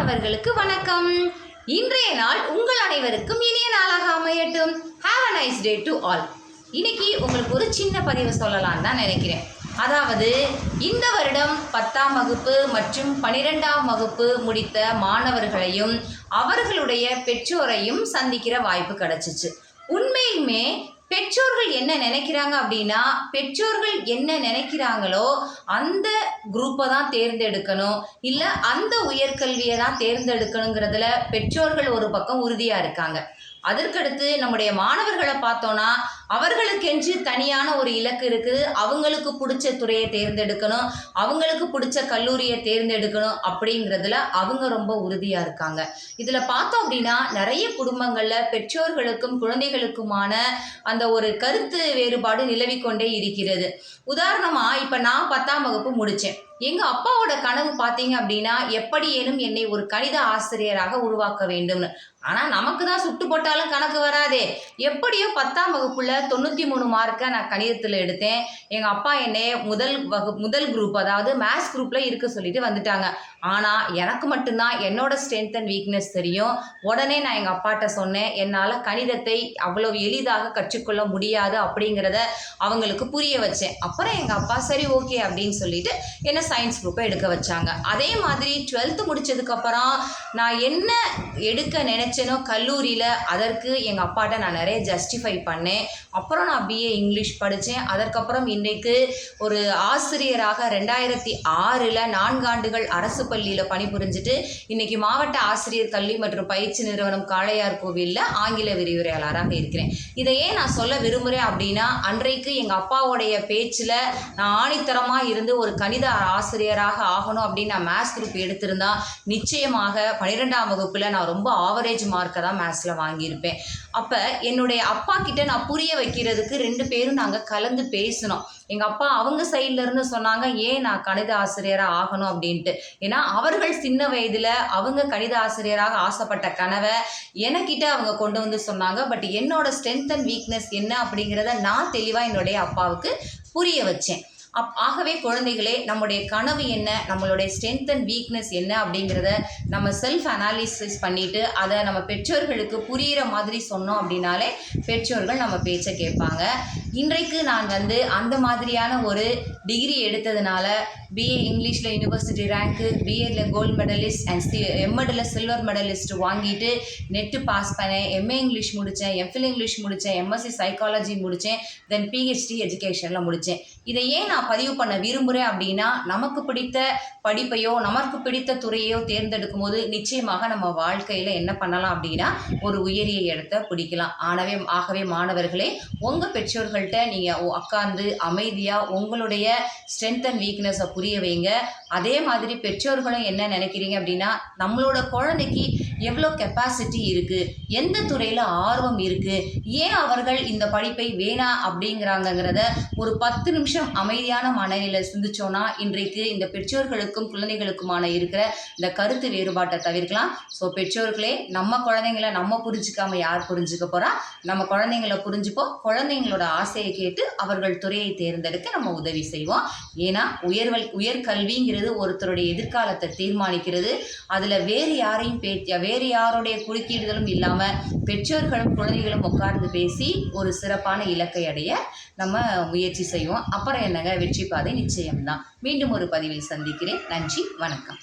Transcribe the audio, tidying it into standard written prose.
மாணவர்களுக்கு வணக்கம். இன்றைய நாள் உங்கள் அனைவருக்கும் இனிய நாளாக அமையட்டும். Have a nice day to all. இன்னைக்கு உங்களுக்கு ஒரு சின்ன பதிவு சொல்லலாம்னு தான் நினைக்கிறேன். அதாவது இந்த வருடம் 10ஆம் வகுப்பு மற்றும் 12ஆம் வகுப்பு முடித்த மாணவர்களையும் அவர்களுடைய பெற்றோரையும் சந்திக்கிற வாய்ப்பு கிடைச்சிச்சு. உண்மையுமே பெற்றோர்கள் என்ன நினைக்கிறாங்க அப்படின்னா, பெற்றோர்கள் என்ன நினைக்கிறாங்களோ அந்த குரூப்பை தான் தேர்ந்தெடுக்கணும், இல்லை அந்த உயர்கல்வியை தான் தேர்ந்தெடுக்கணுங்கிறதுல பெற்றோர்கள் ஒரு பக்கம் உறுதியாக இருக்காங்க. அதற்கடுத்து நம்முடைய மாணவர்களை பார்த்தோன்னா அவர்களுக்கென்று தனியான ஒரு இலக்கு இருக்குது. அவங்களுக்கு பிடிச்ச துறையை தேர்ந்தெடுக்கணும், அவங்களுக்கு பிடிச்ச கல்லூரியை தேர்ந்தெடுக்கணும் அப்படிங்கிறதுல அவங்க ரொம்ப உறுதியாக இருக்காங்க. இதில் பார்த்தோம் அப்படின்னா நிறைய குடும்பங்களில் பெற்றோர்களுக்கும் குழந்தைகளுக்குமான அந்த ஒரு கருத்து வேறுபாடு நிலவிக்கொண்டே இருக்கிறது. உதாரணமாக இப்போ நான் 10ஆம் வகுப்பு முடித்தேன். எங்கள் அப்பாவோட கனவு பார்த்தீங்க அப்படின்னா எப்படியேனும் என்னை ஒரு கணித ஆசிரியராக உருவாக்க வேண்டும்னு. ஆனால் நமக்கு தான் சுட்டு போட்டாலும் கணக்கு வராதே. எப்படியோ 10ஆம் வகுப்புல 93 மார்க்கை நான் கணிதத்தில் எடுத்தேன். எங்கள் அப்பா என்னை முதல் குரூப், அதாவது மேத்ஸ் குரூப்பில் இருக்க சொல்லிட்டு வந்துட்டாங்க. ஆனால் எனக்கு மட்டும்தான் என்னோட ஸ்ட்ரென்த் அண்ட் வீக்னஸ் தெரியும். உடனே நான் எங்கள் அப்பாட்ட சொன்னேன், என்னால் கணிதத்தை அவ்வளோ எளிதாக கற்றுக்கொள்ள முடியாது அப்படிங்கிறத அவங்களுக்கு புரிய வச்சேன். அப்புறம் எங்கள் அப்பா சரி ஓகே அப்படின்னு சொல்லிட்டு என்னை சயின்ஸ் குரூப்பை எடுக்க வச்சாங்க. அதே மாதிரி 12th முடித்ததுக்கப்புறம் நான் என்ன எடுக்க நினச்சேனோ கல்லூரியில் அதற்கு எங்கள் அப்பாட்ட நான் நிறைய ஜஸ்டிஃபை பண்ணேன். அப்புறம் நான் பிஏ இங்கிலீஷ் படித்தேன். அதற்கப்புறம் இன்றைக்கு ஒரு ஆசிரியராக 2006 4 ஆண்டுகள் அரசு பள்ளியில் பணிபுரிஞ்சுட்டு இன்றைக்கி மாவட்ட ஆசிரியர் கல்வி மற்றும் பயிற்சி நிறுவனம் காளையார் கோவிலில் ஆங்கில விரிவுரையாளராக இருக்கிறேன். இதை ஏன் நான் சொல்ல விரும்புகிறேன் அப்படின்னா, அன்றைக்கு எங்கள் அப்பாவுடைய பேச்சில் நான் ஆணித்தரமாக இருந்து ஒரு கணித ஆசிரியராக ஆகணும் அப்படின்னு நான் மேத்ஸ் குரூப் எடுத்திருந்தா நிச்சயமாக 12ஆம் வகுப்பில் நான் ரொம்ப ஆவரேஜ் மார்க்கை தான் மேத்ஸில் வாங்கியிருப்பேன். அப்போ என்னுடைய அப்பா கிட்ட நான் புரிய வைக்கிறதுக்கு 2 பேரும் நாங்கள் கலந்து பேசினோம். எங்கள் அப்பா அவங்க சைட்லேருந்து சொன்னாங்க ஏன் நான் கணித ஆசிரியராக ஆகணும் அப்படின்ட்டு. ஏன்னா அவர்கள் சின்ன வயதில் அவங்க கணித ஆசிரியராக ஆசைப்பட்ட கனவை எனக்கிட்ட அவங்க கொண்டு வந்து சொன்னாங்க. பட் என்னோட ஸ்ட்ரென்த் அண்ட் வீக்னஸ் என்ன அப்படிங்கிறத நான் தெளிவாக என்னுடைய அப்பாவுக்கு புரிய வச்சேன். ஆகவே குழந்தைகளே, நம்முடைய கனவு என்ன, நம்மளுடைய ஸ்ட்ரென்த் அண்ட் வீக்னஸ் என்ன அப்படிங்கிறத நம்ம செல்ஃப் அனாலிசிஸ் பண்ணிவிட்டு அதை நம்ம பெற்றோர்களுக்கு புரிகிற மாதிரி சொன்னோம் அப்படின்னாலே பெற்றோர்கள் நம்ம பேச்சை கேட்பாங்க. இன்றைக்கு நான் அந்த மாதிரியான ஒரு டிகிரி எடுத்ததுனால பிஏ இங்கிலீஷில் யூனிவர்சிட்டி ரேங்க்கு, பிஏல கோல்டு மெடலிஸ்ட் அண்ட் எம்எடில் சில்வர் மெடலிஸ்ட் வாங்கிட்டு நெட்டு பாஸ் பண்ணேன். எம்ஏ இங்கிலீஷ் முடித்தேன், எம்ஃபில் இங்கிலீஷ் முடித்தேன், எம்எஸ்சி சைக்காலஜி முடித்தேன், தென் பிஹெச்டி எஜுகேஷனில் முடித்தேன். இதை ஏன் நான் பதிவு பண்ண விரும்புகிறேன் அப்படின்னா, நமக்கு பிடித்த படிப்பையோ நமக்கு பிடித்த துறையோ தேர்ந்தெடுக்கும் போது நிச்சயமாக நம்ம வாழ்க்கையில் என்ன பண்ணலாம் அப்படின்னா ஒரு உயரிய இடத்தை பிடிக்கலாம். ஆகவே மாணவர்களே, உங்கள் பெற்றோர்கள்ட்ட நீங்கள் உட்கார்ந்து அமைதியாக உங்களுடைய ஸ்ட்ரென்த் அண்ட் வீக்னஸை புரிய வைங்க. அதே மாதிரி பெற்றோர்களும் என்ன நினைக்கிறீங்க அப்படின்னா, நம்மளோட குழந்தைக்கு எவ்வளோ கெப்பாசிட்டி இருக்குது, எந்த துறையில் ஆர்வம் இருக்குது, ஏன் அவர்கள் இந்த படிப்பை வேணாம் அப்படிங்கிறாங்கிறத ஒரு 10 நிமிஷம் அமைதியான மனநிலை சிந்திச்சோன்னா இன்றைக்கு இந்த பெற்றோர்களுக்கும் குழந்தைகளுக்குமான இருக்கிற இந்த கருத்து வேறுபாட்டை தவிர்க்கலாம். ஸோ பெற்றோர்களே, நம்ம குழந்தைங்கள நம்ம புரிஞ்சுக்காம யார் புரிஞ்சுக்க போகிறா? நம்ம குழந்தைங்கள புரிஞ்சுப்போம். குழந்தைங்களோட ஆசையை கேட்டு அவர்கள் துறையை தேர்ந்தெடுக்க நம்ம உதவி செய்வோம். ஏன்னா உயர்கல்விங்கிறது ஒருத்தருடைய எதிர்காலத்தை தீர்மானிக்கிறது. அதில் வேறு யாருடைய குறுக்கீடுகளும் இல்லாமல் பெற்றோர்களும் குழந்தைகளும் உட்கார்ந்து பேசி ஒரு சிறப்பான இலக்கை அடைய நம்ம முயற்சி செய்வோம். அப்புறம் என்னங்க, வெற்றி பாதை நிச்சயம்தான். மீண்டும் ஒரு பதிவில் சந்திக்கிறேன். நன்றி, வணக்கம்.